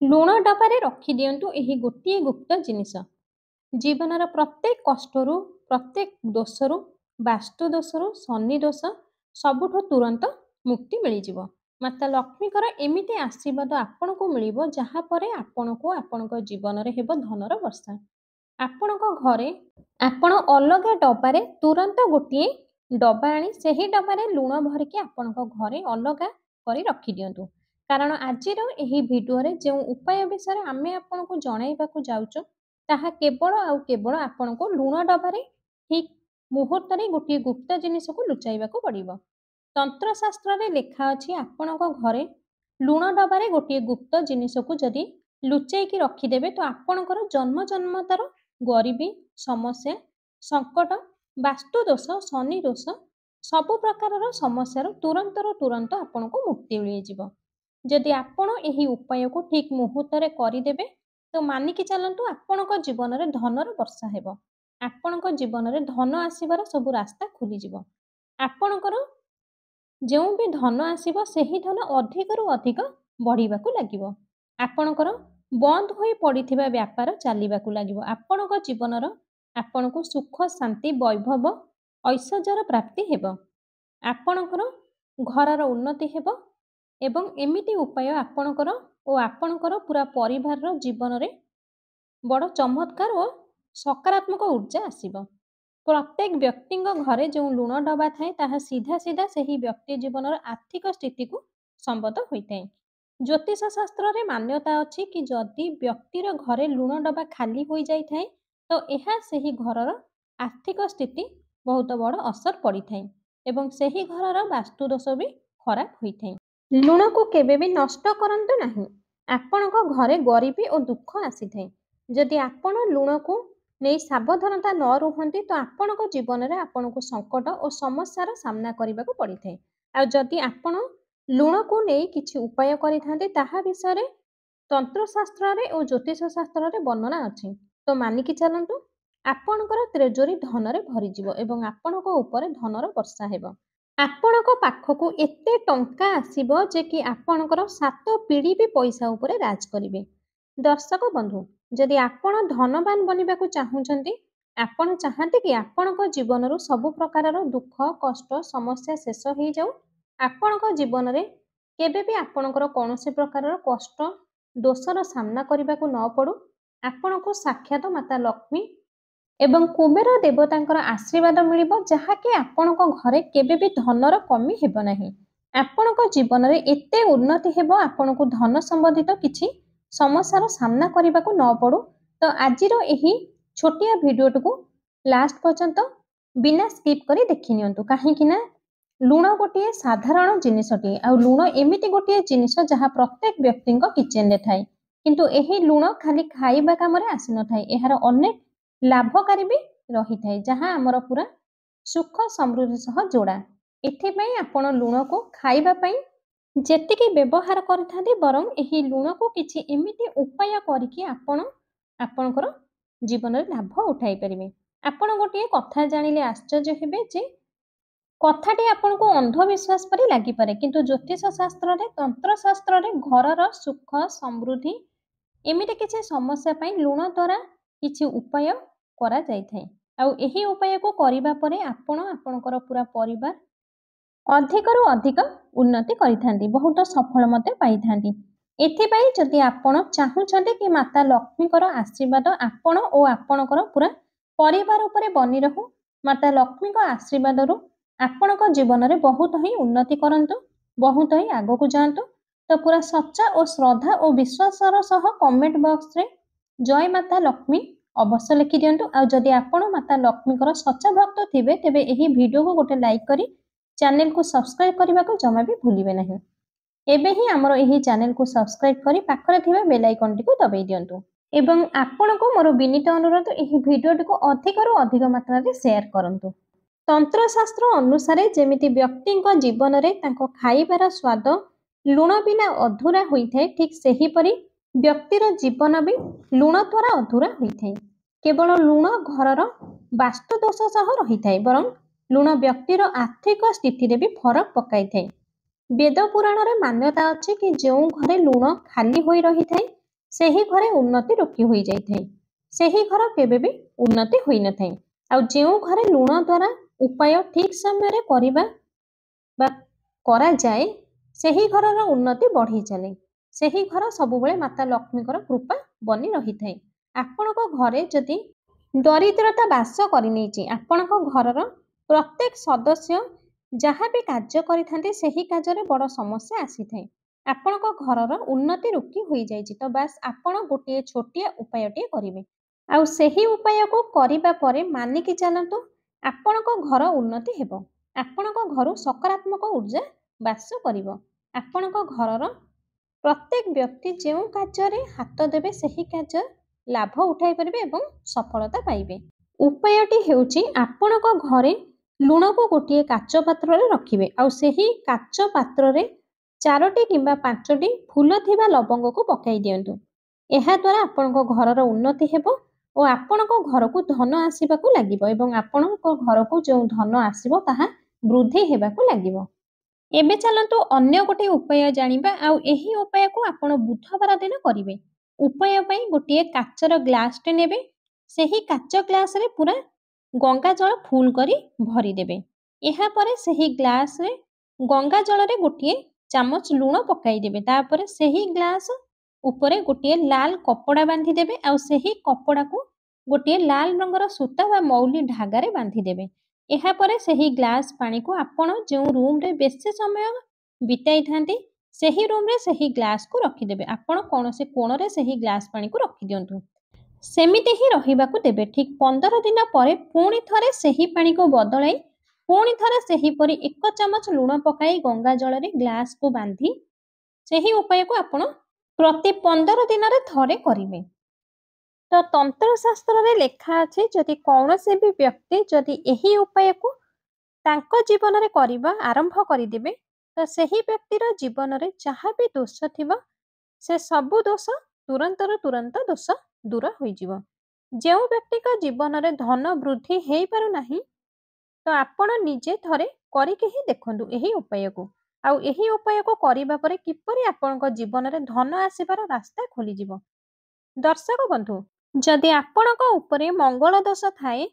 ଲୁଣ ଡବାରେ ରଖିଦିଅନ୍ତୁ ଏହି ଗୋଟିଏ ଗୁପ୍ତ ଜିନିଷ। ଜୀବନର ପ୍ରତ୍ୟେକ କଷ୍ଟରୁ, ପ୍ରତ୍ୟେକ ଦୋଷରୁ, ବାସ୍ତୁ ଦୋଷରୁ, ଶନି ଦୋଷ ସବୁଠୁ ତୁରନ୍ତ ମୁକ୍ତି ମିଳିଯିବ। ମାତା ଲକ୍ଷ୍ମୀଙ୍କର ଏମିତି ଆଶୀର୍ବାଦ ଆପଣଙ୍କୁ ମିଳିବ, ଯାହାପରେ ଆପଣଙ୍କୁ ଆପଣଙ୍କ ଜୀବନରେ ହେବ ଧନର ବର୍ଷା। ଆପଣଙ୍କ ଘରେ ଆପଣ ଅଲଗା ଡବାରେ ତୁରନ୍ତ ଗୋଟିଏ ଡବା ଆଣି ସେହି ଡବାରେ ଲୁଣ ଭରିକି ଆପଣଙ୍କ ଘରେ ଅଲଗା କରି ରଖିଦିଅନ୍ତୁ। କାରଣ ଆଜିର ଏହି ଭିଡ଼ିଓରେ ଯେଉଁ ଉପାୟ ବିଷୟରେ ଆମେ ଆପଣଙ୍କୁ ଜଣାଇବାକୁ ଯାଉଛୁ, ତାହା କେବଳ ଆଉ କେବଳ ଆପଣଙ୍କୁ ଲୁଣ ଡବାରେ ଠିକ୍ ମୁହୂର୍ତ୍ତରେ ଗୋଟିଏ ଗୁପ୍ତ ଜିନିଷକୁ ଲୁଚାଇବାକୁ ପଡ଼ିବ। ତନ୍ତ୍ରଶାସ୍ତ୍ରରେ ଲେଖା ଅଛି, ଆପଣଙ୍କ ଘରେ ଲୁଣ ଡବାରେ ଗୋଟିଏ ଗୁପ୍ତ ଜିନିଷକୁ ଯଦି ଲୁଚେଇକି ରଖିଦେବେ, ତ ଆପଣଙ୍କର ଜନ୍ମ ଜନ୍ମତାର ଗରିବୀ, ସମସ୍ୟା, ସଙ୍କଟ, ବାସ୍ତୁ ଦୋଷ, ଶନି ଦୋଷ ସବୁ ପ୍ରକାରର ସମସ୍ୟାରୁ ତୁରନ୍ତ ଆପଣଙ୍କୁ ମୁକ୍ତି ମିଳିଯିବ। ଯଦି ଆପଣ ଏହି ଉପାୟକୁ ଠିକ୍ ମୁହୂର୍ତ୍ତରେ କରିଦେବେ, ତ ମାନିକି ଚାଲନ୍ତୁ ଆପଣଙ୍କ ଜୀବନରେ ଧନର ବର୍ଷା ହେବ। ଆପଣଙ୍କ ଜୀବନରେ ଧନ ଆସିବାର ସବୁ ରାସ୍ତା ଖୋଲିଯିବ। ଆପଣଙ୍କର ଯେଉଁ ବି ଧନ ଆସିବ, ସେହି ଧନ ଅଧିକରୁ ଅଧିକ ବଢ଼ିବାକୁ ଲାଗିବ। ଆପଣଙ୍କର ବନ୍ଦ ହୋଇ ପଡ଼ିଥିବା ବ୍ୟାପାର ଚାଲିବାକୁ ଲାଗିବ। ଆପଣଙ୍କ ଜୀବନର ଆପଣଙ୍କୁ ସୁଖ, ଶାନ୍ତି, ବୈଭବ, ଐଶ୍ୱର୍ଯ୍ୟର ପ୍ରାପ୍ତି ହେବ। ଆପଣଙ୍କର ଘରର ଉନ୍ନତି ହେବ ଏବଂ ଏମିତି ଉପାୟ ଆପଣଙ୍କର ଓ ଆପଣଙ୍କର ପୁରା ପରିବାରର ଜୀବନରେ ବଡ଼ ଚମତ୍କାର ଓ ସକାରାତ୍ମକ ଊର୍ଜା ଆସିବ। ପ୍ରତ୍ୟେକ ବ୍ୟକ୍ତିଙ୍କ ଘରେ ଯେଉଁ ଲୁଣ ଡବା ଥାଏ, ତାହା ସିଧା ସେହି ବ୍ୟକ୍ତି ଜୀବନର ଆର୍ଥିକ ସ୍ଥିତିକୁ ସମ୍ବତ ହୋଇଥାଏ। ଜ୍ୟୋତିଷ ଶାସ୍ତ୍ରରେ ମାନ୍ୟତା ଅଛି କି ଯଦି ବ୍ୟକ୍ତିର ଘରେ ଲୁଣ ଡବା ଖାଲି ହୋଇଯାଇଥାଏ, ତ ଏହା ସେହି ଘରର ଆର୍ଥିକ ସ୍ଥିତି ବହୁତ ବଡ଼ ଅସର ପଡ଼ିଥାଏ ଏବଂ ସେହି ଘରର ବାସ୍ତୁ ଦୋଷ ବି ଖରାପ ହୋଇଥାଏ। ଲୁଣକୁ କେବେ ବି ନଷ୍ଟ କରନ୍ତୁ ନାହିଁ। ଆପଣଙ୍କ ଘରେ ଗରିବୀ ଓ ଦୁଃଖ ଆସିଥାଏ। ଯଦି ଆପଣ ଲୁଣକୁ ନେଇ ସାବଧାନତା ନ ରୁହନ୍ତି, ତ ଆପଣଙ୍କ ଜୀବନରେ ଆପଣଙ୍କୁ ସଙ୍କଟ ଓ ସମସ୍ୟାର ସାମ୍ନା କରିବାକୁ ପଡ଼ିଥାଏ। ଆଉ ଯଦି ଆପଣ ଲୁଣକୁ ନେଇ କିଛି ଉପାୟ କରିଥାନ୍ତି, ତାହା ବିଷୟରେ ତନ୍ତ୍ରଶାସ୍ତ୍ରରେ ଓ ଜ୍ୟୋତିଷ ଶାସ୍ତ୍ରରେ ବର୍ଣ୍ଣନା ଅଛି। ତ ମାନିକି ଚାଲନ୍ତୁ, ଆପଣଙ୍କର ତ୍ରେଜୋରୀ ଧନରେ ଭରିଯିବ ଏବଂ ଆପଣଙ୍କ ଉପରେ ଧନର ବର୍ଷା ହେବ। ଆପଣଙ୍କ ପାଖକୁ ଏତେ ଟଙ୍କା ଆସିବ ଯେ କି ଆପଣଙ୍କର 7 ପିଢ଼ି ବି ପଇସା ଉପରେ ରାଜ କରିବେ। ଦର୍ଶକ ବନ୍ଧୁ, ଯଦି ଆପଣ ଧନବାନ ବନିବାକୁ ଚାହୁଁଛନ୍ତି, ଆପଣ ଚାହାନ୍ତି କି ଆପଣଙ୍କ ଜୀବନରୁ ସବୁ ପ୍ରକାରର ଦୁଃଖ, କଷ୍ଟ, ସମସ୍ୟା ଶେଷ ହେଇଯାଉ, ଆପଣଙ୍କ ଜୀବନରେ କେବେ ବି ଆପଣଙ୍କର କୌଣସି ପ୍ରକାରର କଷ୍ଟ, ଦୋଷର ସାମ୍ନା କରିବାକୁ ନ ପଡ଼ୁ, ଆପଣଙ୍କୁ ସାକ୍ଷାତ ମାତା ଲକ୍ଷ୍ମୀ ଏବଂ କୁବେର ଦେବତାଙ୍କର ଆଶୀର୍ବାଦ ମିଳିବ, ଯାହାକି ଆପଣଙ୍କ ଘରେ କେବେ ବି ଧନର କମି ହେବ ନାହିଁ। ଆପଣଙ୍କ ଜୀବନରେ ଏତେ ଉନ୍ନତି ହେବ, ଆପଣଙ୍କୁ ଧନ ସମ୍ବନ୍ଧିତ କିଛି ସମସ୍ୟାର ସାମ୍ନା କରିବାକୁ ନ ପଡ଼ୁ। ତ ଆଜିର ଏହି ଛୋଟିଆ ଭିଡ଼ିଓଟିକୁ ଲାଷ୍ଟ ପର୍ଯ୍ୟନ୍ତ ବିନା ସ୍କିପ୍ କରି ଦେଖି ନିଅନ୍ତୁ। କାହିଁକି ନା ଲୁଣ ଗୋଟିଏ ସାଧାରଣ ଜିନିଷଟିଏ, ଆଉ ଲୁଣ ଏମିତି ଗୋଟିଏ ଜିନିଷ ଯାହା ପ୍ରତ୍ୟେକ ବ୍ୟକ୍ତିଙ୍କ କିଚେନରେ ଥାଏ। କିନ୍ତୁ ଏହି ଲୁଣ ଖାଲି ଖାଇବା କାମରେ ଆସିନଥାଏ, ଏହାର ଅନେକ ଲାଭକାରୀ ବି ରହିଥାଏ, ଯାହା ଆମର ପୁରା ସୁଖ ସମୃଦ୍ଧି ସହ ଯୋଡ଼ା। ଏଥିପାଇଁ ଆପଣ ଲୁଣକୁ ଖାଇବା ପାଇଁ ଯେତିକି ବ୍ୟବହାର କରିଥାନ୍ତି, ବରଂ ଏହି ଲୁଣକୁ କିଛି ଏମିତି ଉପାୟ କରିକି ଆପଣ ଆପଣଙ୍କର ଜୀବନରେ ଲାଭ ଉଠାଇ ପାରିବେ। ଆପଣ ଗୋଟିଏ କଥା ଜାଣିଲେ ଆଶ୍ଚର୍ଯ୍ୟ ହେବେ ଯେ କଥାଟି ଆପଣଙ୍କୁ ଅନ୍ଧବିଶ୍ୱାସ ପରି ଲାଗିପାରେ, କିନ୍ତୁ ଜ୍ୟୋତିଷ ଶାସ୍ତ୍ରରେ, ତନ୍ତ୍ରଶାସ୍ତ୍ରରେ ଘରର ସୁଖ ସମୃଦ୍ଧି ଏମିତି କିଛି ସମସ୍ୟା ପାଇଁ ଲୁଣ ଦ୍ୱାରା କିଛି ଉପାୟ କରାଯାଇଥାଏ। ଆଉ ଏହି ଉପାୟକୁ କରିବା ପରେ ଆପଣ ଆପଣଙ୍କର ପୁରା ପରିବାର ଅଧିକରୁ ଅଧିକ ଉନ୍ନତି କରିଥାନ୍ତି, ବହୁତ ସଫଳ ମଧ୍ୟ ପାଇଥାନ୍ତି। ଏଥିପାଇଁ ଯଦି ଆପଣ ଚାହୁଁଛନ୍ତି କି ମାତା ଲକ୍ଷ୍ମୀଙ୍କର ଆଶୀର୍ବାଦ ଆପଣ ଓ ଆପଣଙ୍କର ପୁରା ପରିବାର ଉପରେ ବନି ରହୁ, ମାତା ଲକ୍ଷ୍ମୀଙ୍କ ଆଶୀର୍ବାଦରୁ ଆପଣଙ୍କ ଜୀବନରେ ବହୁତ ହିଁ ଉନ୍ନତି କରନ୍ତୁ, ବହୁତ ହିଁ ଆଗକୁ ଯାଆନ୍ତୁ, ତ ପୁରା ସଚ୍ଚା ଓ ଶ୍ରଦ୍ଧା ଓ ବିଶ୍ୱାସର ସହ କମେଣ୍ଟ ବକ୍ସରେ ଜୟ ମାତା ଲକ୍ଷ୍ମୀ ଅବଶ୍ୟ ଲେଖି ଦିଅନ୍ତୁ। ଆଉ ଯଦି ଆପଣ ମାତା ଲକ୍ଷ୍ମୀଙ୍କର ସଚ୍ଚା ଭକ୍ତ ଥିବେ, ତେବେ ଏହି ଭିଡ଼ିଓକୁ ଗୋଟେ ଲାଇକ୍ କରି ଚ୍ୟାନେଲକୁ ସବସ୍କ୍ରାଇବ୍ କରିବାକୁ ଜମା ବି ଭୁଲିବେ ନାହିଁ। ଏବେ ହିଁ ଆମର ଏହି ଚ୍ୟାନେଲକୁ ସବସ୍କ୍ରାଇବ୍ କରି ପାଖରେ ଥିବା ବେଲ୍ ଆଇକନଟିକୁ ଦବାଇ ଦିଅନ୍ତୁ ଏବଂ ଆପଣଙ୍କୁ ମୋର ବିନୀତ ଅନୁରୋଧ, ଏହି ଭିଡ଼ିଓଟିକୁ ଅଧିକରୁ ଅଧିକ ମାତ୍ରାରେ ସେୟାର କରନ୍ତୁ। ତନ୍ତ୍ରଶାସ୍ତ୍ର ଅନୁସାରେ ଯେମିତି ବ୍ୟକ୍ତିଙ୍କ ଜୀବନରେ ତାଙ୍କ ଖାଇବାର ସ୍ୱାଦ ଲୁଣ ବିନା ଅଧୁରା ହୋଇଥାଏ, ଠିକ୍ ସେହିପରି ବ୍ୟକ୍ତିର ଜୀବନ ବି ଲୁଣ ଦ୍ୱାରା ଅଧୁରା ହୋଇଥାଏ। କେବଳ ଲୁଣ ଘରର ବାସ୍ତୁ ଦୋଷ ସହ ରହିଥାଏ, ବରଂ ଲୁଣ ବ୍ୟକ୍ତିର ଆର୍ଥିକ ସ୍ଥିତିରେ ବି ଫରକ ପକାଇଥାଏ। ବେଦ ପୁରାଣରେ ମାନ୍ୟତା ଅଛି କି ଯେଉଁ ଘରେ ଲୁଣ ଖାଲି ହୋଇ ରହିଥାଏ, ସେହି ଘରେ ଉନ୍ନତି ରୋକି ହୋଇଯାଇଥାଏ। ସେହି ଘର କେବେ ବି ଉନ୍ନତି ହୋଇନଥାଏ। ଆଉ ଯେଉଁ ଘରେ ଲୁଣ ଦ୍ୱାରା ଉପାୟ ଠିକ୍ ସମୟରେ କରିବା ବା କରାଯାଏ ସେହି ଘରର ଉନ୍ନତି ବଢ଼ି ଚାଲେ। ସେହି ଘର ସବୁବେଳେ ମାତା ଲକ୍ଷ୍ମୀଙ୍କର କୃପା ବନି ରହିଥାଏ। ଆପଣଙ୍କ ଘରେ ଯଦି ଦରିଦ୍ରତା ବାସ କରିନେଇଛି, ଆପଣଙ୍କ ଘରର ପ୍ରତ୍ୟେକ ସଦସ୍ୟ ଯାହା ବି କାର୍ଯ୍ୟ କରିଥାନ୍ତି ସେହି କାର୍ଯ୍ୟରେ ବଡ଼ ସମସ୍ୟା ଆସିଥାଏ। ଆପଣଙ୍କ ଘରର ଉନ୍ନତି ରୋକି ହୋଇଯାଇଛି, ତ ବାସ୍ ଆପଣ ଗୋଟିଏ ଛୋଟିଆ ଉପାୟଟିଏ କରିବେ। ଆଉ ସେହି ଉପାୟକୁ କରିବା ପରେ ମାନିକି ଚାଲନ୍ତୁ, ଆପଣଙ୍କ ଘର ଉନ୍ନତି ହେବ। ଆପଣଙ୍କ ଘରୁ ସକାରାତ୍ମକ ଊର୍ଜା ବାସ କରିବ। ଆପଣଙ୍କ ଘରର ପ୍ରତ୍ୟେକ ବ୍ୟକ୍ତି ଯେଉଁ କାର୍ଯ୍ୟରେ ହାତ ଦେବେ ସେହି କାର୍ଯ୍ୟ ଲାଭ ଉଠାଇ ପାରିବେ ଏବଂ ସଫଳତା ପାଇବେ। ଉପାୟଟି ହେଉଛି ଆପଣଙ୍କ ଘରେ ଲୁଣକୁ ଗୋଟିଏ କାଚ ପାତ୍ରରେ ରଖିବେ। ଆଉ ସେହି କାଚ ପାତ୍ରରେ 4ଟି କିମ୍ବା 5ଟି ଫୁଲ ଥିବା ଲବଙ୍ଗକୁ ପକାଇ ଦିଅନ୍ତୁ। ଏହାଦ୍ୱାରା ଆପଣଙ୍କ ଘରର ଉନ୍ନତି ହେବ ଓ ଆପଣଙ୍କ ଘରକୁ ଧନ ଆସିବାକୁ ଲାଗିବ ଏବଂ ଆପଣଙ୍କ ଘରକୁ ଯେଉଁ ଧନ ଆସିବ ତାହା ବୃଦ୍ଧି ହେବାକୁ ଲାଗିବ। ଏବେ ଚାଲନ୍ତୁ ଅନ୍ୟ ଗୋଟିଏ ଉପାୟ ଜାଣିବା। ଆଉ ଏହି ଉପାୟକୁ ଆପଣ ବୁଧବାର ଦିନ କରିବେ। ଉପାୟ ପାଇଁ ଗୋଟିଏ କାଚର ଗ୍ଲାସଟେ ନେବେ। ସେହି କାଚ ଗ୍ଲାସରେ ପୁରା ଗଙ୍ଗା ଜଳ ଫୁଲ୍ କରି ଭରିଦେବେ। ଏହାପରେ ସେହି ଗ୍ଲାସରେ ଗଙ୍ଗା ଜଳରେ ଗୋଟିଏ ଚାମଚ ଲୁଣ ପକାଇଦେବେ। ତାପରେ ସେହି ଗ୍ଲାସ ଉପରେ ଗୋଟିଏ ଲାଲ କପଡ଼ା ବାନ୍ଧିଦେବେ। ଆଉ ସେହି କପଡ଼ାକୁ ଗୋଟିଏ ଲାଲ ରଙ୍ଗର ସୂତା ବା ମୌଲି ଧାଗାରେ ବାନ୍ଧିଦେବେ। ଏହାପରେ ସେହି ଗ୍ଲାସ ପାଣିକୁ ଆପଣ ଯେଉଁ ରୁମ୍ରେ ବେଶୀ ସମୟ ବିତାଇଥାନ୍ତି ସେହି ରୁମ୍ରେ ସେହି ଗ୍ଲାସକୁ ରଖିଦେବେ। ଆପଣ କୌଣସି କୋଣରେ ସେହି ଗ୍ଲାସ ପାଣିକୁ ରଖିଦିଅନ୍ତୁ। ସେମିତି ହିଁ ରହିବାକୁ ଦେବେ। ଠିକ୍ 15 ଦିନ ପରେ ପୁଣି ଥରେ ସେହି ପାଣିକୁ ବଦଳାଇ ପୁଣି ଥରେ ସେହିପରି 1 ଚାମଚ ଲୁଣ ପକାଇ ଗଙ୍ଗା ଜଳରେ ଗ୍ଲାସକୁ ବାନ୍ଧି ସେହି ଉପାୟକୁ ଆପଣ ପ୍ରତି 15 ଦିନରେ ଥରେ କରିବେ। ତ ତନ୍ତ୍ରଶାସ୍ତ୍ରରେ ଲେଖା ଅଛି, ଯଦି କୌଣସି ବି ବ୍ୟକ୍ତି ଯଦି ଏହି ଉପାୟକୁ ତାଙ୍କ ଜୀବନରେ କରିବା ଆରମ୍ଭ କରିଦେବେ ତ ସେହି ବ୍ୟକ୍ତିର ଜୀବନରେ ଯାହା ବି ଦୋଷ ଥିବ ସେ ସବୁ ଦୋଷ ତୁରନ୍ତ ଦୋଷ ଦୂର ହୋଇଯିବ। ଯେଉଁ ବ୍ୟକ୍ତିଙ୍କ ଜୀବନରେ ଧନ ବୃଦ୍ଧି ହେଇପାରୁନାହିଁ ତ ଆପଣ ନିଜେ ଥରେ କରିକି ହିଁ ଦେଖନ୍ତୁ ଏହି ଉପାୟକୁ। ଆଉ ଏହି ଉପାୟକୁ କରିବା ପରେ କିପରି ଆପଣଙ୍କ ଜୀବନରେ ଧନ ଆସିବାର ରାସ୍ତା ଖୋଲିଯିବ। ଦର୍ଶକ ବନ୍ଧୁ, ଯଦି ଆପଣଙ୍କ ଉପରେ ମଙ୍ଗଳ ଦୋଷ ଥାଏ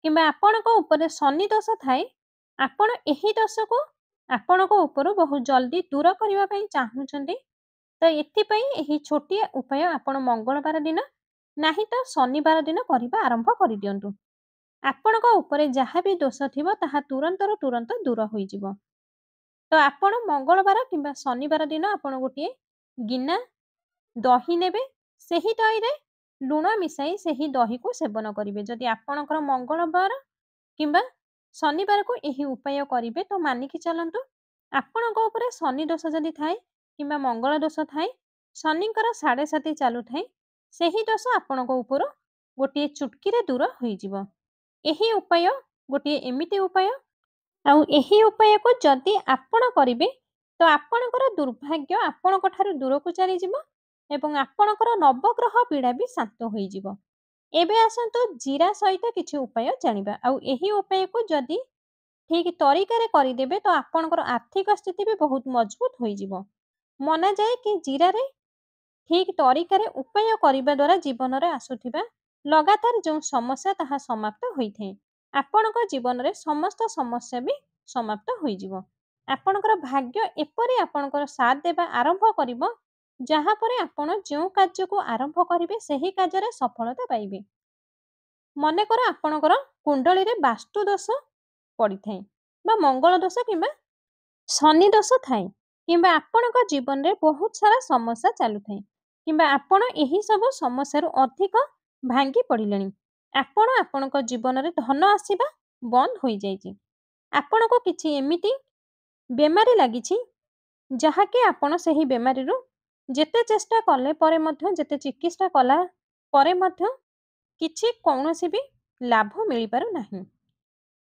କିମ୍ବା ଆପଣଙ୍କ ଉପରେ ଶନି ଦୋଷ ଥାଏ, ଆପଣ ଏହି ଦୋଷକୁ ଆପଣଙ୍କ ଉପରୁ ବହୁତ ଜଲ୍ଦି ଦୂର କରିବା ପାଇଁ ଚାହୁଁଛନ୍ତି, ତ ଏଥିପାଇଁ ଏହି ଛୋଟିଆ ଉପାୟ ଆପଣ ମଙ୍ଗଳବାର ଦିନ ନାହିଁ ତ ଶନିବାର ଦିନ କରିବା ଆରମ୍ଭ କରିଦିଅନ୍ତୁ। ଆପଣଙ୍କ ଉପରେ ଯାହା ବି ଦୋଷ ଥିବ ତାହା ତୁରନ୍ତ ଦୂର ହୋଇଯିବ। ତ ଆପଣ ମଙ୍ଗଳବାର କିମ୍ବା ଶନିବାର ଦିନ ଆପଣ ଗୋଟିଏ ଗିନା ଦହି ନେବେ। ସେହି ଦହିରେ ଲୁଣ ମିଶାଇ ସେହି ଦହିକୁ ସେବନ କରିବେ। ଯଦି ଆପଣଙ୍କର ମଙ୍ଗଳବାର କିମ୍ବା ଶନିବାରକୁ ଏହି ଉପାୟ କରିବେ ତ ମାନିକି ଚାଲନ୍ତୁ, ଆପଣଙ୍କ ଉପରେ ଶନି ଦୋଷ ଯଦି ଥାଏ କିମ୍ବା ମଙ୍ଗଳ ଦୋଷ ଥାଏ, ଶନିଙ୍କର 7.5 ଚାଲୁଥାଏ, ସେହି ଦୋଷ ଆପଣଙ୍କ ଉପରୁ ଗୋଟିଏ ଚୁଟକିରେ ଦୂର ହୋଇଯିବ। ଏହି ଉପାୟ ଗୋଟିଏ ଏମିତି ଉପାୟ, ଆଉ ଏହି ଉପାୟକୁ ଯଦି ଆପଣ କରିବେ ତ ଆପଣଙ୍କର ଦୁର୍ଭାଗ୍ୟ ଆପଣଙ୍କ ଠାରୁ ଦୂରକୁ ଚାଲିଯିବ ଏବଂ ଆପଣଙ୍କର ନବଗ୍ରହ ପୀଡ଼ା ବି ଶାନ୍ତ ହୋଇଯିବ। ଏବେ ଆସନ୍ତୁ ଜିରା ସହିତ କିଛି ଉପାୟ ଜାଣିବା। ଆଉ ଏହି ଉପାୟକୁ ଯଦି ଠିକ୍ ତରିକାରେ କରିଦେବେ ତ ଆପଣଙ୍କର ଆର୍ଥିକ ସ୍ଥିତି ବି ବହୁତ ମଜବୁତ ହୋଇଯିବ। ମନାଯାଏ କି ଜିରାରେ ଠିକ୍ ତରିକାରେ ଉପାୟ କରିବା ଦ୍ୱାରା ଜୀବନରେ ଆସୁଥିବା ଲଗାତାର ଯେଉଁ ସମସ୍ୟା ତାହା ସମାପ୍ତ ହୋଇଥାଏ। ଆପଣଙ୍କ ଜୀବନରେ ସମସ୍ତ ସମସ୍ୟା ବି ସମାପ୍ତ ହୋଇଯିବ। ଆପଣଙ୍କର ଭାଗ୍ୟ ଏପରି ଆପଣଙ୍କର ସାଥ ଦେବା ଆରମ୍ଭ କରିବ, ଯାହାପରେ ଆପଣ ଯେଉଁ କାର୍ଯ୍ୟକୁ ଆରମ୍ଭ କରିବେ ସେହି କାର୍ଯ୍ୟରେ ସଫଳତା ପାଇବେ। ମନେକର ଆପଣଙ୍କର କୁଣ୍ଡଳୀରେ ବାସ୍ତୁ ଦୋଷ ପଡ଼ିଥାଏ ବା ମଙ୍ଗଳ ଦୋଷ କିମ୍ବା ଶନି ଦୋଷ ଥାଏ, କିମ୍ବା ଆପଣଙ୍କ ଜୀବନରେ ବହୁତ ସାରା ସମସ୍ୟା ଚାଲୁଥାଏ, କିମ୍ବା ଆପଣ ଏହି ସବୁ ସମସ୍ୟାରୁ ଅଧିକ ଭାଙ୍ଗି ପଡ଼ିଲେଣି। ଆପଣ ଆପଣଙ୍କ ଜୀବନରେ ଧନ ଆସିବା ବନ୍ଦ ହୋଇଯାଇଛି। ଆପଣଙ୍କୁ କିଛି ଏମିତି ବେମାରୀ ଲାଗିଛି ଯାହାକି ଆପଣ ସେହି ବେମାରୀରୁ ଯେତେ ଚେଷ୍ଟା କଲେ ପରେ ମଧ୍ୟ, ଯେତେ ଚିକିତ୍ସା କଲା ପରେ ମଧ୍ୟ କିଛି କୌଣସି ବି ଲାଭ ମିଳିପାରୁନାହିଁ।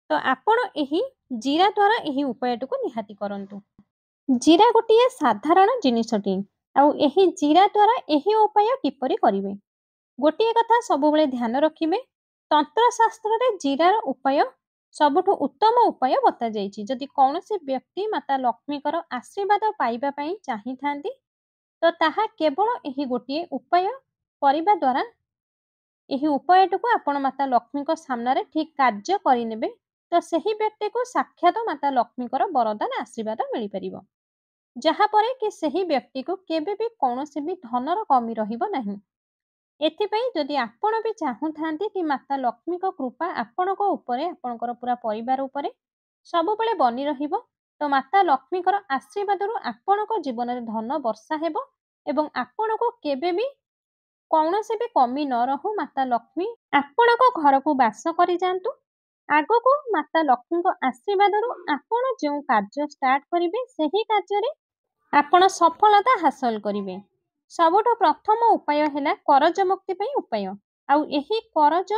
ତ ଆପଣ ଏହି ଜିରା ଦ୍ୱାରା ଏହି ଉପାୟଟିକୁ ନିହାତି କରନ୍ତୁ। ଜିରା ଗୋଟିଏ ସାଧାରଣ ଜିନିଷଟି। ଆଉ ଏହି ଜିରା ଦ୍ୱାରା ଏହି ଉପାୟ କିପରି କରିବେ? ଗୋଟିଏ କଥା ସବୁବେଳେ ଧ୍ୟାନ ରଖିବେ, ତନ୍ତ୍ରଶାସ୍ତ୍ରରେ ଜିରାର ଉପାୟ ସବୁଠୁ ଉତ୍ତମ ଉପାୟ ବତାଯାଇଛି। ଯଦି କୌଣସି ବ୍ୟକ୍ତି ମାତା ଲକ୍ଷ୍ମୀଙ୍କର ଆଶୀର୍ବାଦ ପାଇବା ପାଇଁ ଚାହିଁଥାନ୍ତି ତ ତାହା କେବଳ ଏହି ଗୋଟିଏ ଉପାୟ କରିବା ଦ୍ୱାରା ଏହି ଉପାୟଟିକୁ ଆପଣ ମାତା ଲକ୍ଷ୍ମୀଙ୍କ ସାମ୍ନାରେ ଠିକ୍ କାର୍ଯ୍ୟ କରିନେବେ ତ ସେହି ବ୍ୟକ୍ତିକୁ ସାକ୍ଷାତ ମାତା ଲକ୍ଷ୍ମୀଙ୍କର ବରଦାନ ଆଶୀର୍ବାଦ ମିଳିପାରିବ। ଯାହାପରେ କି ସେହି ବ୍ୟକ୍ତିକୁ କେବେ ବି କୌଣସି ବି ଧନର କମି ରହିବ ନାହିଁ। ଏଥିପାଇଁ ଯଦି ଆପଣ ବି ଚାହୁଁଥାନ୍ତି କି ମାତା ଲକ୍ଷ୍ମୀଙ୍କ କୃପା ଆପଣଙ୍କ ଉପରେ ଆପଣଙ୍କର ପୁରା ପରିବାର ଉପରେ ସବୁବେଳେ ବନି ରହିବ ତ ମାତା ଲକ୍ଷ୍ମୀଙ୍କର ଆଶୀର୍ବାଦରୁ ଆପଣଙ୍କ ଜୀବନରେ ଧନ ବର୍ଷା ହେବ ଏବଂ ଆପଣଙ୍କୁ କେବେ ବି କୌଣସି ବି କମି ନ ରହୁ ମାତା ଲକ୍ଷ୍ମୀ ଆପଣଙ୍କ ଘରକୁ ବାସ କରିଯାଆନ୍ତୁ। ଆଗକୁ ମାତା ଲକ୍ଷ୍ମୀଙ୍କ ଆଶୀର୍ବାଦରୁ ଆପଣ ଯେଉଁ କାର୍ଯ୍ୟ ଷ୍ଟାର୍ଟ କରିବେ ସେହି କାର୍ଯ୍ୟରେ ଆପଣ ସଫଳତା ହାସଲ କରିବେ। ସବୁଠୁ ପ୍ରଥମ ଉପାୟ ହେଲା କରଜ ମୁକ୍ତି ପାଇଁ ଉପାୟ। ଆଉ ଏହି କରଜ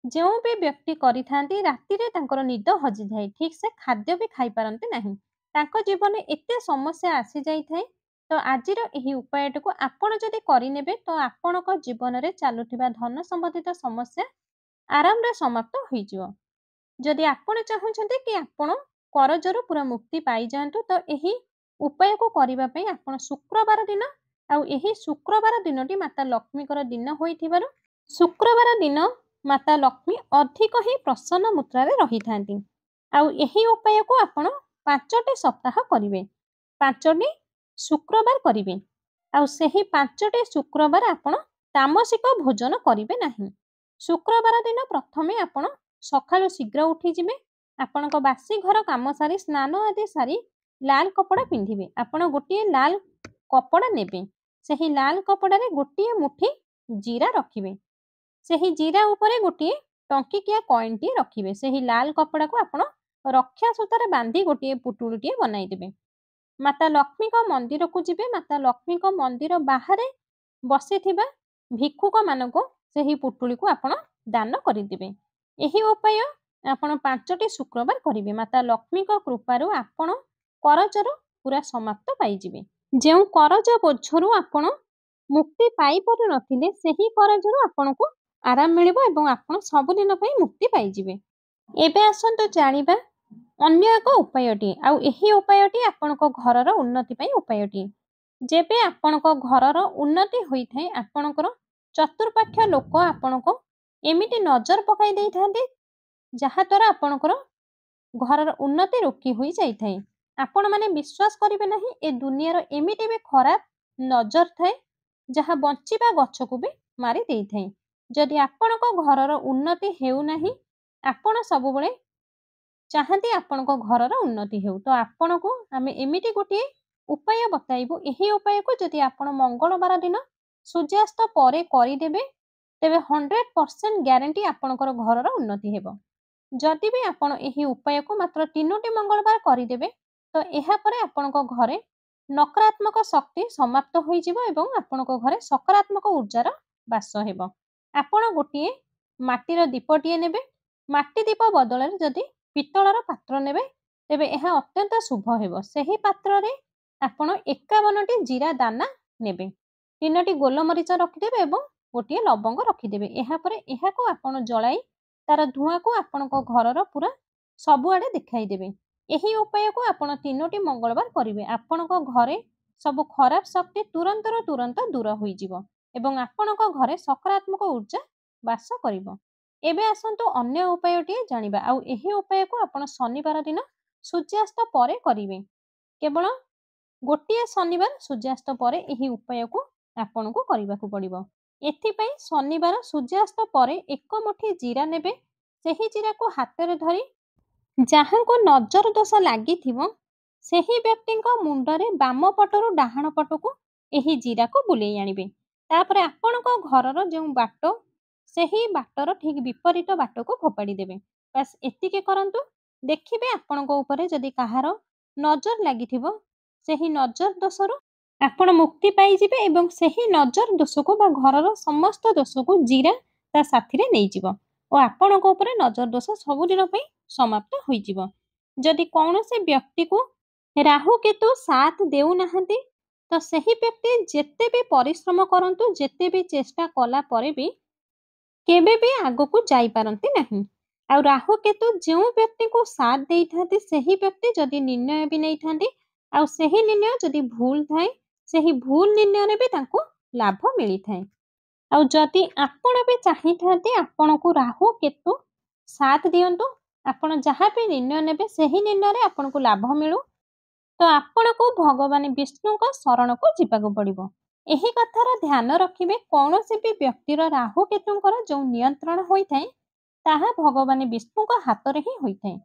ଯେଉଁ ବି ବ୍ୟକ୍ତି କରିଥାନ୍ତି ରାତିରେ ତାଙ୍କର ନିଦ ହଜିଥାଏ, ଠିକ୍ ସେ ଖାଦ୍ୟ ବି ଖାଇପାରନ୍ତି ନାହିଁ। ତାଙ୍କ ଜୀବନରେ ଏତେ ସମସ୍ୟା ଆସିଯାଇଥାଏ ତ ଆଜିର ଏହି ଉପାୟଟିକୁ ଆପଣ ଯଦି କରିନେବେ ତ ଆପଣଙ୍କ ଜୀବନରେ ଚାଲୁଥିବା ଧନ ସମ୍ବନ୍ଧିତ ସମସ୍ୟା ଆରାମରେ ସମାପ୍ତ ହୋଇଯିବ। ଯଦି ଆପଣ ଚାହୁଁଛନ୍ତି କି ଆପଣ କରଜରୁ ପୁରା ମୁକ୍ତି ପାଇଯାଆନ୍ତୁ ତ ଏହି ଉପାୟକୁ କରିବା ପାଇଁ ଆପଣ ଶୁକ୍ରବାର ଦିନ ଆଉ ଏହି ଶୁକ୍ରବାର ଦିନଟି ମାତା ଲକ୍ଷ୍ମୀଙ୍କର ଦିନ ହୋଇଥିବାରୁ ଶୁକ୍ରବାର ଦିନ ମାତା ଲକ୍ଷ୍ମୀ ଅଧିକ ହିଁ ପ୍ରସନ୍ନ ମୁଦ୍ରାରେ ରହିଥାନ୍ତି। ଆଉ ଏହି ଉପାୟକୁ ଆପଣ 5ଟି ସପ୍ତାହ କରିବେ। 5ଟି ଶୁକ୍ରବାର କରିବେ। ଆଉ ସେହି 5ଟି ଶୁକ୍ରବାର ଆପଣ ତାମସିକ ଭୋଜନ କରିବେ ନାହିଁ। ଶୁକ୍ରବାର ଦିନ ପ୍ରଥମେ ଆପଣ ସକାଳୁ ଶୀଘ୍ର ଉଠିଯିବେ। ଆପଣଙ୍କ ବାସି ଘର କାମ ସାରି ସ୍ନାନ ଆଦି ସାରି ଲାଲ କପଡ଼ା ପିନ୍ଧିବେ। ଆପଣ ଗୋଟିଏ ଲାଲ କପଡ଼ା ନେବେ। ସେହି ଲାଲ କପଡ଼ାରେ ଗୋଟିଏ ମୁଠି ଜିରା ରଖିବେ। ସେହି ଜିରା ଉପରେ ଗୋଟିଏ ଟଙ୍କିକିଆ କଏନ୍ଟିଏ ରଖିବେ। ସେହି ଲାଲ କପଡ଼ାକୁ ଆପଣ ରକ୍ଷା ସୂତାରେ ବାନ୍ଧି ଗୋଟିଏ ପୁଟୁଳିଟିଏ ବନାଇଦେବେ। ମାତା ଲକ୍ଷ୍ମୀଙ୍କ ମନ୍ଦିରକୁ ଯିବେ। ମାତା ଲକ୍ଷ୍ମୀଙ୍କ ମନ୍ଦିର ବାହାରେ ବସିଥିବା ଭିକ୍ଷୁକମାନଙ୍କୁ ସେହି ପୁଟୁଳିକୁ ଆପଣ ଦାନ କରିଦେବେ। ଏହି ଉପାୟ ଆପଣ 5ଟି ଶୁକ୍ରବାର କରିବେ। ମାତା ଲକ୍ଷ୍ମୀଙ୍କ କୃପାରୁ ଆପଣ କରଜରୁ ପୁରା ସମାପ୍ତ ପାଇଯିବେ। ଯେଉଁ କରଜ ବୋଝରୁ ଆପଣ ମୁକ୍ତି ପାଇପାରୁନଥିଲେ ସେହି କରଜରୁ ଆପଣଙ୍କୁ ଆରାମ ମିଳିବ ଏବଂ ଆପଣ ସବୁଦିନ ପାଇଁ ମୁକ୍ତି ପାଇଯିବେ। ଏବେ ଆସନ୍ତୁ ଜାଣିବା ଅନ୍ୟ ଏକ ଉପାୟଟି। ଆଉ ଏହି ଉପାୟଟି ଆପଣଙ୍କ ଘରର ଉନ୍ନତି ପାଇଁ ଉପାୟଟି। ଯେବେ ଆପଣଙ୍କ ଘରର ଉନ୍ନତି ହୋଇଥାଏ ଆପଣଙ୍କର ଚତୁଃପାର୍ଶ୍ୱ ଲୋକ ଆପଣଙ୍କୁ ଏମିତି ନଜର ପକାଇ ଦେଇଥାନ୍ତି ଯାହାଦ୍ୱାରା ଆପଣଙ୍କର ଘରର ଉନ୍ନତି ରୋକି ହୋଇଯାଇଥାଏ। ଆପଣମାନେ ବିଶ୍ୱାସ କରିବେ ନାହିଁ ଏ ଦୁନିଆର ଏମିତି ବି ଖରାପ ନଜର ଥାଏ ଯାହା ବଞ୍ଚିବା ଗଛକୁ ବି ମାରି ଦେଇଥାଏ। ଯଦି ଆପଣଙ୍କ ଘରର ଉନ୍ନତି ହେଉନାହିଁ ଆପଣ ସବୁବେଳେ ଚାହାନ୍ତି ଆପଣଙ୍କ ଘରର ଉନ୍ନତି ହେଉ ତ ଆପଣଙ୍କୁ ଆମେ ଏମିତି ଗୋଟିଏ ଉପାୟ ବତାଇବୁ। ଏହି ଉପାୟକୁ ଯଦି ଆପଣ ମଙ୍ଗଳବାର ଦିନ ସୂର୍ଯ୍ୟାସ୍ତ ପରେ କରିଦେବେ ତେବେ 100% ଗ୍ୟାରେଣ୍ଟି ଆପଣଙ୍କର ଘରର ଉନ୍ନତି ହେବ। ଯଦି ବି ଆପଣ ଏହି ଉପାୟକୁ ମାତ୍ର 3ଟି ମଙ୍ଗଳବାର କରିଦେବେ ତ ଏହାପରେ ଆପଣଙ୍କ ଘରେ ନକାରାତ୍ମକ ଶକ୍ତି ସମାପ୍ତ ହୋଇଯିବ ଏବଂ ଆପଣଙ୍କ ଘରେ ସକାରାତ୍ମକ ଊର୍ଜାର ବାସ ହେବ। ଆପଣ ଗୋଟିଏ ମାଟିର ଦୀପଟିଏ ନେବେ। ମାଟି ଦୀପ ବଦଳରେ ଯଦି ପିତ୍ତଳର ପାତ୍ର ନେବେ ତେବେ ଏହା ଅତ୍ୟନ୍ତ ଶୁଭ ହେବ। ସେହି ପାତ୍ରରେ ଆପଣ 51ଟି ଜିରା ଦାନା ନେବେ। 3ଟି ଗୋଲମରିଚ ରଖିଦେବେ ଏବଂ ଗୋଟିଏ ଲବଙ୍ଗ ରଖିଦେବେ। ଏହାପରେ ଏହାକୁ ଆପଣ ଜଳାଇ ତାର ଧୂଆଁକୁ ଆପଣଙ୍କ ଘରର ପୁରା ସବୁଆଡ଼େ ଦେଖାଇଦେବେ। ଏହି ଉପାୟକୁ ଆପଣ 3ଟି ମଙ୍ଗଳବାର କରିବେ। ଆପଣଙ୍କ ଘରେ ସବୁ ଖରାପ ଶକ୍ତି ତୁରନ୍ତ ଦୂର ହୋଇଯିବ ଏବଂ ଆପଣଙ୍କ ଘରେ ସକାରାତ୍ମକ ଊର୍ଜା ବାସ କରିବ। ଏବେ ଆସନ୍ତୁ ଅନ୍ୟ ଉପାୟଟିଏ ଜାଣିବା। ଆଉ ଏହି ଉପାୟକୁ ଆପଣ ଶନିବାର ଦିନ ସୂର୍ଯ୍ୟାସ୍ତ ପରେ କରିବେ। କେବଳ ଗୋଟିଏ ଶନିବାର ସୂର୍ଯ୍ୟାସ୍ତ ପରେ ଏହି ଉପାୟକୁ ଆପଣଙ୍କୁ କରିବାକୁ ପଡ଼ିବ। ଏଥିପାଇଁ ଶନିବାର ସୂର୍ଯ୍ୟାସ୍ତ ପରେ 1 ମୁଠି ଜିରା ନେବେ। ସେହି ଜିରାକୁ ହାତରେ ଧରି ଯାହାଙ୍କୁ ନଜର ଦୋଷ ଲାଗିଥିବ ସେହି ବ୍ୟକ୍ତିଙ୍କ ମୁଣ୍ଡରେ ବାମ ପଟରୁ ଡାହାଣ ପଟକୁ ଏହି ଜିରାକୁ ବୁଲେଇ ଆଣିବେ। ତାପରେ ଆପଣଙ୍କ ଘରର ଯେଉଁ ବାଟ ସେହି ବାଟର ଠିକ୍ ବିପରୀତ ବାଟକୁ ଫୋପାଡ଼ି ଦେବେ। ବାସ୍ ଏତିକି କରନ୍ତୁ। ଦେଖିବେ ଆପଣଙ୍କ ଉପରେ ଯଦି କାହାର ନଜର ଲାଗିଥିବ ସେହି ନଜର ଦୋଷରୁ ଆପଣ ମୁକ୍ତି ପାଇଯିବେ ଏବଂ ସେହି ନଜର ଦୋଷକୁ ବା ଘରର ସମସ୍ତ ଦୋଷକୁ ଜିରା ତା ସାଥିରେ ନେଇଯିବ ଓ ଆପଣଙ୍କ ଉପରେ ନଜର ଦୋଷ ସବୁଦିନ ପାଇଁ ସମାପ୍ତ ହୋଇଯିବ। ଯଦି କୌଣସି ବ୍ୟକ୍ତିକୁ ରାହୁ କେତୁ ସାଥ ଦେଉନାହାନ୍ତି ତ ସେହି ବ୍ୟକ୍ତି ଯେତେ ବି ପରିଶ୍ରମ କରନ୍ତୁ ଯେତେ ବି ଚେଷ୍ଟା କଲା ପରେ ବି କେବେ ବି ଆଗକୁ ଯାଇପାରନ୍ତି ନାହିଁ। ଆଉ ରାହୁ କେତୁ ଯେଉଁ ବ୍ୟକ୍ତିକୁ ସାଥ ଦେଇଥାନ୍ତି ସେହି ବ୍ୟକ୍ତି ଯଦି ନିର୍ଣ୍ଣୟ ବି ନେଇଥାନ୍ତି ଆଉ ସେହି ନିର୍ଣ୍ଣୟ ଯଦି ଭୁଲ ଥାଏ ସେହି ଭୁଲ ନିର୍ଣ୍ଣୟରେ ବି ତାଙ୍କୁ ଲାଭ ମିଳିଥାଏ। ଆଉ ଯଦି ଆପଣ ବି ଚାହିଁଥାନ୍ତି ଆପଣଙ୍କୁ ରାହୁ କେତୁ ସାଥ ଦିଅନ୍ତୁ, ଆପଣ ଯାହା ବି ନିର୍ଣ୍ଣୟ ନେବେ ସେହି ନିର୍ଣ୍ଣୟରେ ଆପଣଙ୍କୁ ଲାଭ ମିଳୁ, ତ ଆପଣଙ୍କୁ ଭଗବାନ ବିଷ୍ଣୁଙ୍କ ଶରଣକୁ ଯିବାକୁ ପଡ଼ିବ। ଏହି କଥାର ଧ୍ୟାନ ରଖିବେ, କୌଣସି ବି ବ୍ୟକ୍ତିର ରାହୁ କେତୁଙ୍କର ଯେଉଁ ନିୟନ୍ତ୍ରଣ ହୋଇଥାଏ ତାହା ଭଗବାନ ବିଷ୍ଣୁଙ୍କ ହାତରେ ହିଁ ହୋଇଥାଏ।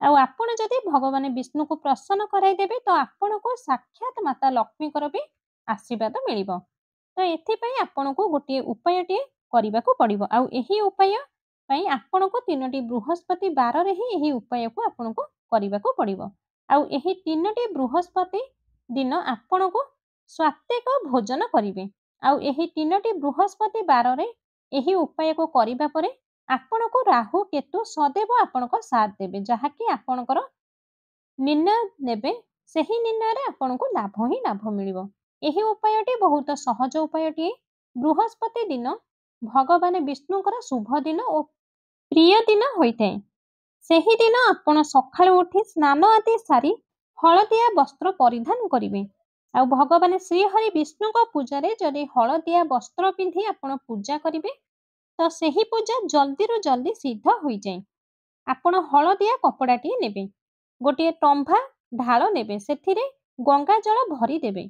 ଆଉ ଆପଣ ଯଦି ଭଗବାନ ବିଷ୍ଣୁଙ୍କୁ ପ୍ରସନ୍ନ କରାଇଦେବେ ତ ଆପଣଙ୍କୁ ସାକ୍ଷାତ ମାତା ଲକ୍ଷ୍ମୀଙ୍କର ବି ଆଶୀର୍ବାଦ ମିଳିବ। ତ ଏଥିପାଇଁ ଆପଣଙ୍କୁ ଗୋଟିଏ ଉପାୟଟିଏ କରିବାକୁ ପଡ଼ିବ। ଆଉ ଏହି ଉପାୟ ପାଇଁ ଆପଣଙ୍କୁ 3ଟି ବୃହସ୍ପତି ବାରରେ ହିଁ ଏହି ଉପାୟକୁ ଆପଣଙ୍କୁ କରିବାକୁ ପଡ଼ିବ। ଆଉ ଏହି 3ଟି ବୃହସ୍ପତି ଦିନ ଆପଣଙ୍କୁ ସ୍ୱାତ୍ୱିକ ଭୋଜନ କରିବେ। ଆଉ ଏହି 3ଟି ବୃହସ୍ପତି ବାରରେ ଏହି ଉପାୟକୁ କରିବା ପରେ ଆପଣଙ୍କୁ ରାହୁ କେତୁ ସदैବ ଆପଣଙ୍କ ସାଥ ଦେବେ, ଯାହାକି ଆପଣଙ୍କର ନିର୍ଣ୍ଣୟ ନେବେ ସେହି ନିର୍ଣ୍ଣୟରେ ଆପଣଙ୍କୁ ଲାଭ ହିଁ ଲାଭ ମିଳିବ। ଏହି ଉପାୟଟି ବହୁତ ସହଜ ଉପାୟଟିଏ। ବୃହସ୍ପତି ଦିନ ଭଗବାନ ବିଷ୍ଣୁଙ୍କର ଶୁଭ ଦିନ ଓ ପ୍ରିୟ ଦିନ ହୋଇଥାଏ। ସେହି ଦିନ ଆପଣ ସକାଳୁ ଉଠି ସ୍ନାନ ଆଦି ସାରି ହଳଦିଆ ବସ୍ତ୍ର ପରିଧାନ କରିବେ। ଆଉ ଭଗବାନ ଶ୍ରୀହରି ବିଷ୍ଣୁଙ୍କ ପୂଜାରେ ଯଦି ହଳଦିଆ ବସ୍ତ୍ର ପିନ୍ଧି ଆପଣ ପୂଜା କରିବେ ତ ସେହି ପୂଜା ଜଲ୍ଦିରୁ ଜଲ୍ଦି ସିଦ୍ଧ ହୋଇଯାଏ। ଆପଣ ହଳଦିଆ କପଡ଼ାଟିଏ ନେବେ, ଗୋଟିଏ ତମ୍ଭା ଢାଳ ନେବେ, ସେଥିରେ ଗଙ୍ଗା ଜଳ ଭରି ଦେବେ।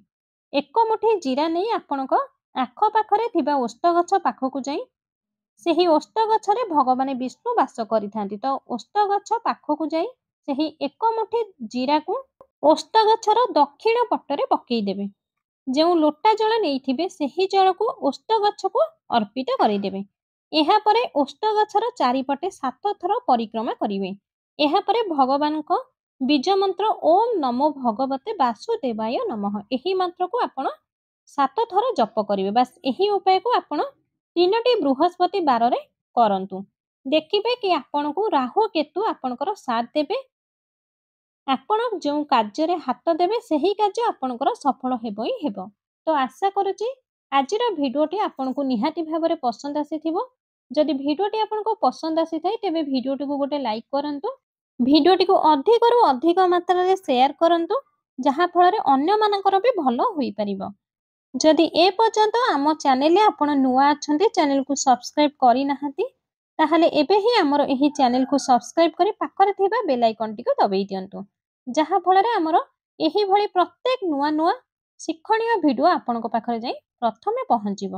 1 ମୁଠି ଜିରା ନେଇ ଆପଣଙ୍କ ଆଖପାଖରେ ଥିବା ଓସ୍ତ ଗଛ ପାଖକୁ ଯାଇ, ସେହି ଓସ୍ତ ଗଛରେ ଭଗବାନ ବିଷ୍ଣୁ ବାସ କରିଥାନ୍ତି, ତ ଓସ୍ତ ଗଛ ପାଖକୁ ଯାଇ ସେହି 1 ମୁଠି ଜିରାକୁ ଓସ୍ତ ଗଛର ଦକ୍ଷିଣ ପଟରେ ପକେଇ ଦେବେ। ଯେଉଁ ଲୋଟା ଜଳ ନେଇଥିବେ ସେହି ଜଳକୁ ଓସ୍ତ ଗଛକୁ ଅର୍ପିତ କରିଦେବେ। ଏହାପରେ ଓସ୍ତ ଗଛର ଚାରିପଟେ 7 ଥର ପରିକ୍ରମା କରିବେ। ଏହାପରେ ଭଗବାନଙ୍କ ବୀଜ ମନ୍ତ୍ର ଓମ୍ ନମୋ ଭଗବତେ ବାସୁଦେବାୟ ନମଃ, ଏହି ମନ୍ତ୍ରକୁ ଆପଣ 7 ଥର ଜପ କରିବେ। ବାସ୍ ଏହି ଉପାୟକୁ ଆପଣ 3ଟି ବୃହସ୍ପତି ବାରରେ କରନ୍ତୁ। ଦେଖିବେ କି ଆପଣଙ୍କୁ ରାହୁ କେତୁ ଆପଣଙ୍କର ସାଥ ଦେବେ। ଆପଣ ଯେଉଁ କାର୍ଯ୍ୟରେ ହାତ ଦେବେ ସେହି କାର୍ଯ୍ୟ ଆପଣଙ୍କର ସଫଳ ହେବ ହିଁ ହେବ। ତ ଆଶା କରୁଛି ଆଜିର ଭିଡ଼ିଓଟି ଆପଣଙ୍କୁ ନିହାତି ଭାବରେ ପସନ୍ଦ ଆସିଥିବ। ଯଦି ଭିଡ଼ିଓଟି ଆପଣଙ୍କୁ ପସନ୍ଦ ଆସିଥାଏ ତେବେ ଭିଡ଼ିଓଟିକୁ ଗୋଟେ ଲାଇକ୍ କରନ୍ତୁ। ଭିଡ଼ିଓଟିକୁ ଅଧିକରୁ ଅଧିକ ମାତ୍ରାରେ ସେୟାର କରନ୍ତୁ, ଯାହାଫଳରେ ଅନ୍ୟମାନଙ୍କର ବି ଭଲ ହୋଇପାରିବ। ଯଦି ଏ ପର୍ଯ୍ୟନ୍ତ ଆମ ଚ୍ୟାନେଲରେ ଆପଣ ନୂଆ ଅଛନ୍ତି, ଚ୍ୟାନେଲକୁ ସବସ୍କ୍ରାଇବ୍ କରିନାହାନ୍ତି, ତାହେଲେ ଏବେ ହିଁ ଆମର ଏହି ଚ୍ୟାନେଲକୁ ସବସ୍କ୍ରାଇବ୍ କରି ପାଖରେ ଥିବା ବେଲ୍ ଆଇକନ୍ଟିକୁ ଦବାଇ ଦିଅନ୍ତୁ, ଯାହାଫଳରେ ଆମର ଏହିଭଳି ପ୍ରତ୍ୟେକ ନୂଆ ନୂଆ ଶିକ୍ଷଣୀୟ ଭିଡ଼ିଓ ଆପଣଙ୍କ ପାଖରେ ଯାଇ ପ୍ରଥମେ ପହଞ୍ଚିବ।